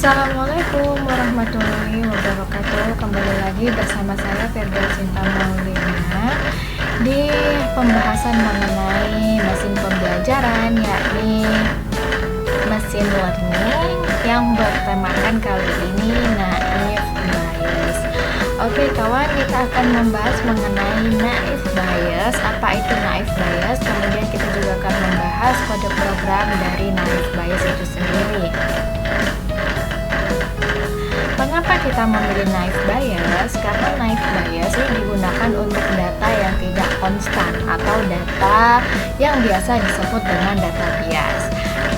Assalamualaikum warahmatullahi wabarakatuh. Kembali lagi bersama saya Firda Cinta Maulina di pembahasan mengenai mesin pembelajaran, yakni mesin learning yang bertemakan kali ini naive Bayes. Oke kawan, kita akan membahas mengenai naive Bayes. Apa itu naive Bayes? Kemudian kita juga akan membahas kode program dari naive Bayes itu sendiri. Mengapa kita memilih naive Bayes? Karena naive Bayes ini digunakan untuk data yang tidak konstan atau data yang biasa disebut dengan data bias.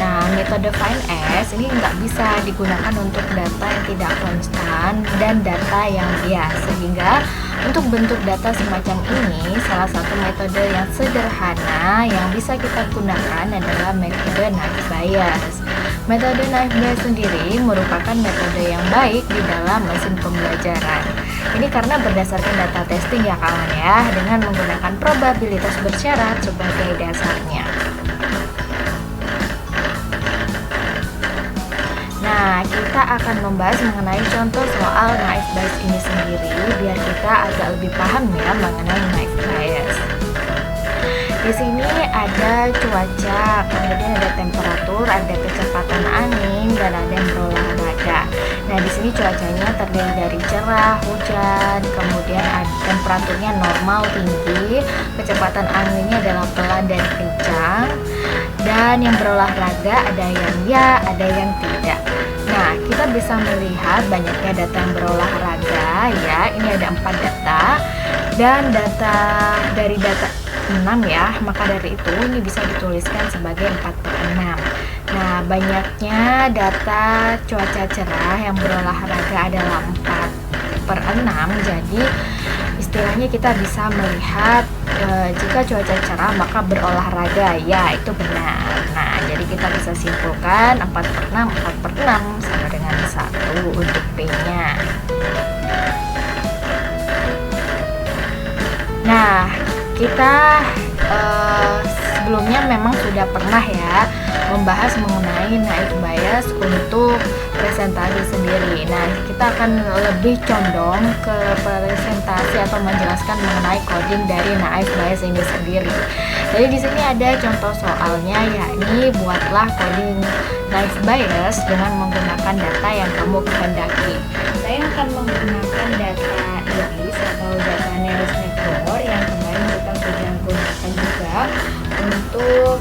Nah, metode FindS ini nggak bisa digunakan untuk data yang tidak konstan dan data yang bias, sehingga untuk bentuk data semacam ini, salah satu metode yang sederhana yang bisa kita gunakan adalah metode naive Bayes. Metode naive Bayes sendiri merupakan metode yang baik di dalam mesin pembelajaran. Ini karena berdasarkan data testing ya kawan ya, dengan menggunakan probabilitas bersyarat sebagai dasarnya. Nah, kita akan membahas mengenai contoh soal naive Bayes ini sendiri, biar kita agak lebih paham ya mengenai naive Bayes. Di sini ada cuaca, kemudian ada temperatur, ada kecepatan angin, dan ada yang berolahraga. Nah, di sini cuacanya terdiri dari cerah, hujan, kemudian temperaturnya normal tinggi, kecepatan anginnya adalah pelan dan kencang, dan yang berolahraga ada yang ya, ada yang tidak. Nah, kita bisa melihat banyaknya data yang berolahraga ya. Ini ada 4 data, dan dari data 6 ya, maka dari itu ini bisa dituliskan sebagai 4/6. Nah, banyaknya data cuaca cerah yang berolahraga adalah 4/6. Jadi istilahnya kita bisa melihat jika cuaca cerah maka berolahraga, ya itu benar. Nah, jadi kita bisa simpulkan 4/6 sama dengan 1 untuk P-nya. Nah, kita sebelumnya memang sudah pernah ya membahas mengenai naive Bayes untuk presentasi sendiri. Nah, kita akan lebih condong ke presentasi atau menjelaskan mengenai coding dari naive Bayes ini sendiri. Jadi di sini ada contoh soalnya, yakni buatlah coding naive Bayes dengan menggunakan data yang kamu kehendaki. Saya akan menggunakan data iris atau data nearest neighbor yang kemarin kita sudah gunakan juga untuk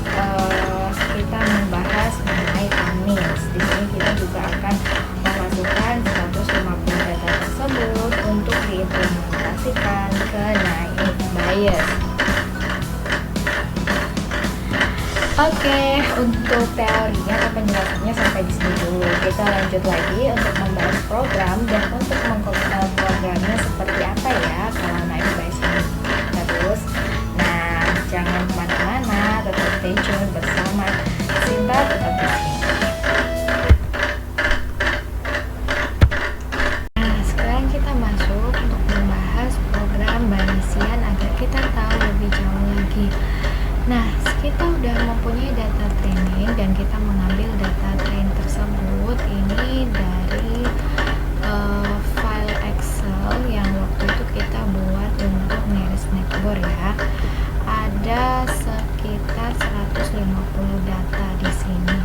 kita membahas mengenai Tamis. Di sini kita juga akan memasukkan 150 data tersebut untuk diimplementasikan ke naive Bayes. Oke, untuk teorinya atau penjelasannya sampai di sini dulu. Kita lanjut lagi untuk membahas program dan untuk mengkompil programnya seperti apa ya kalau naive Bayes ini. Terus, nah jangan kemana-mana, tetap stay tune bersama Cinta tetap di sini. Nah, sekarang kita masuk untuk membahas program Bayesian agar kita tahu lebih jauh lagi. Nah, kita udah mempunyai data training dan kita mengambil data train tersebut ini dari file Excel yang waktu itu kita buat untuk nearest neighbor ya. Ada sekitar 150 data di sini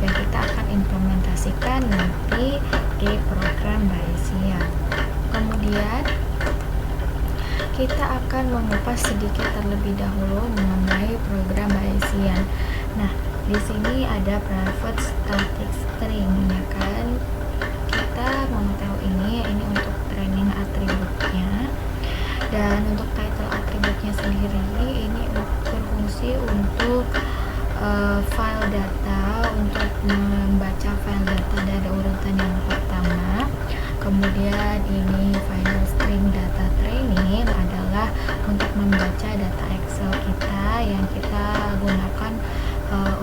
yang kita akan implementasikan nanti di program Bayesian. Kemudian kita akan mengupas sedikit terlebih dahulu mengenai program Bayesian. Nah, di sini ada private static string ya kan. Kita mengetel ini untuk training atributnya, dan untuk title atributnya sendiri ini berfungsi untuk file data, untuk membaca file data dari urutan yang pertama. Kemudian ini final string data training adalah untuk membaca data Excel kita yang kita gunakan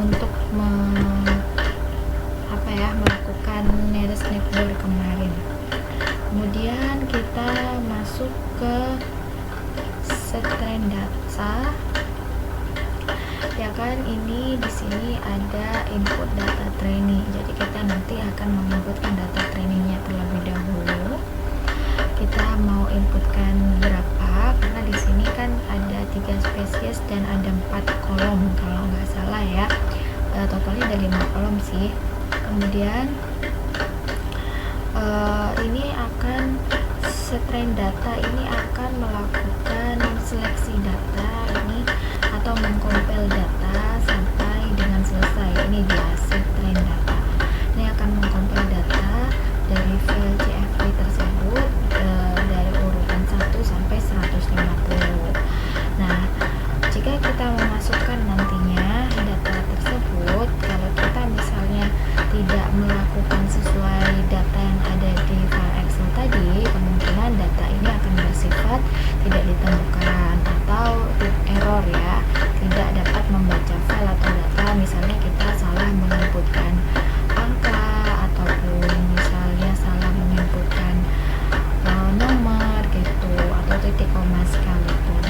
untuk melakukan nearest neighbor kemarin. Kemudian kita masuk ke set train data. ya kan. Ini di sini ada input data training, jadi kita nanti akan menginputkan data trainingnya terlebih dahulu. Kita mau inputkan berapa, karena di sini kan ada 3 spesies dan ada 4 kolom kalau nggak salah ya. Totalnya ada 5 kolom sih. Kemudian ini akan strain data, ini akan melakukan seleksi data ini atau mengkompil data sampai dengan selesai. Ini dia strain data. Ini akan mengkompil data dari file CSV tersebut dari urutan 1 sampai 150. Nah, jika kita memasukkan nantinya data tersebut, kalau kita misalnya tidak melakukan sesuai data yang ada di file Excel tadi, kemungkinan data ini akan bersifat tidak ditemukan atau error ya, tidak dapat membaca file atau data. Misalnya kita salah menginputkan angka ataupun misalnya salah menginputkan nomor gitu atau titik koma sekalipun.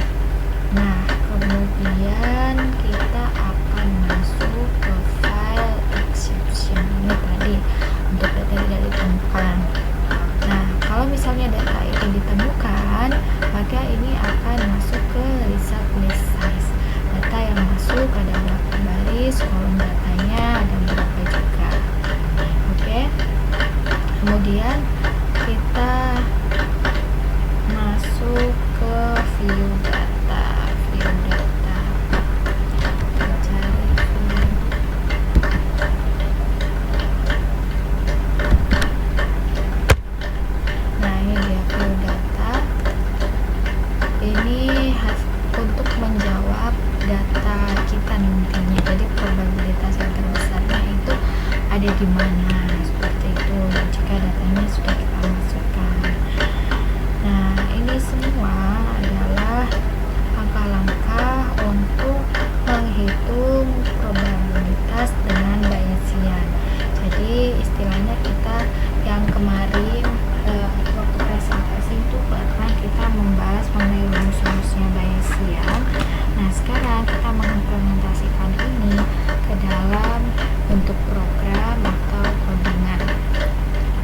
Nah, kemudian kita akan masuk ke file exception ini tadi untuk data tidak ditemukan. Nah, kalau misalnya data itu ditemukan, maka ini akan masuk ke result list size. Data yang masuk ada berapa baris, kolom datanya ada berapa juga. Oke. Kemudian kita masuk ke view data. Kita cari view. Nah, ini dia view data. Ini untuk menjawab data kita nantinya. Jadi probabilitas yang terbesarnya itu ada di mana, seperti itu jika datanya sudah kita masukkan. Nah, ini semua adalah langkah-langkah untuk menghitung probabilitas dengan Bayesian. Jadi istilahnya kita yang kemarin waktu presentasi itu pernah kita membahas mengenai rumus-rumusnya Bayesian. Nah, sekarang kita mengimplementasikan ini ke dalam bentuk program atau codingan.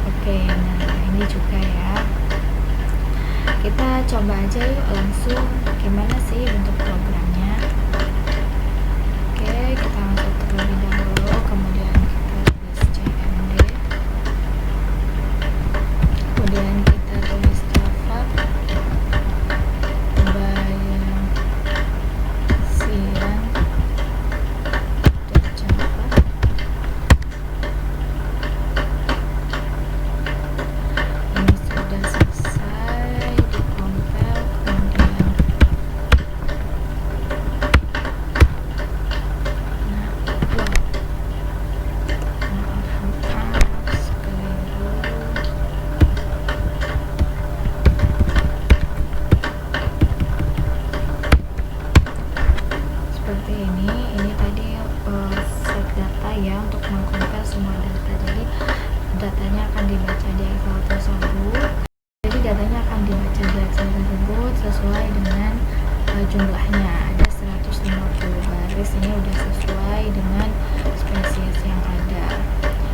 Oke, nah ini juga ya. Kita coba aja yuk langsung gimana sih bentuk programnya. Oke, kita masuk terlebih dahulu, kemudian kita tulis CMD, kemudian kita tulis Java Bayesian.java. Ini sudah selesai dikompil, kemudian seperti ini tadi set data ya untuk mengkompil semua data. Jadi datanya akan dibaca di Excel tersebut. Jadi datanya akan dibaca di Excel tersebut sesuai dengan jumlahnya ada 150 baris. Ini udah sesuai dengan spesies yang ada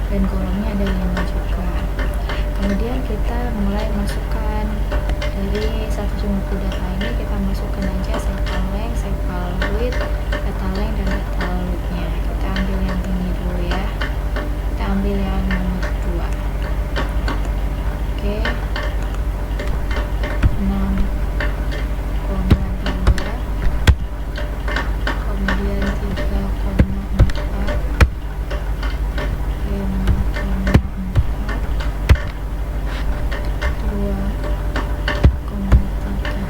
dan kolomnya ada 5 juga. Kemudian kita mulai masukkan dari 150 data ini, kita masukkan aja sepal length, sepal width, data length dan data width-nya. Kita ambil yang ini dulu ya. Kita ambil yang nomor 2. Oke. 6,2, kemudian 3,4, 5,4, 2,3.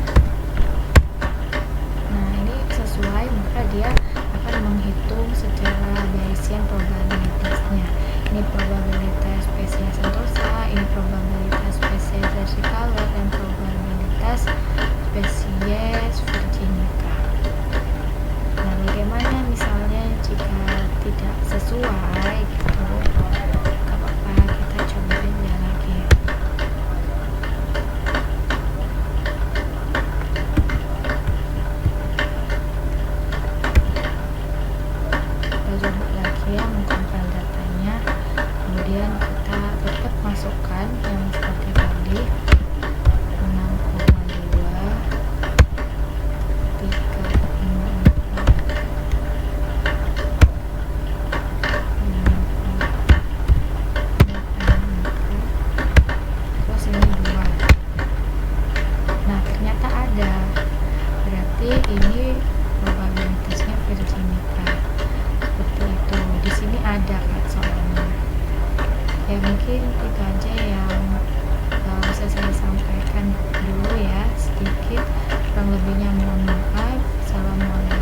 Nah, ini sesuai, maka dia akan menghitung secara Bayesian probabilitasnya. Ini probabilitas Ya mungkin itu aja yang bisa saya sampaikan dulu ya, sedikit, kurang lebihnya mohon maaf. Assalamualaikum.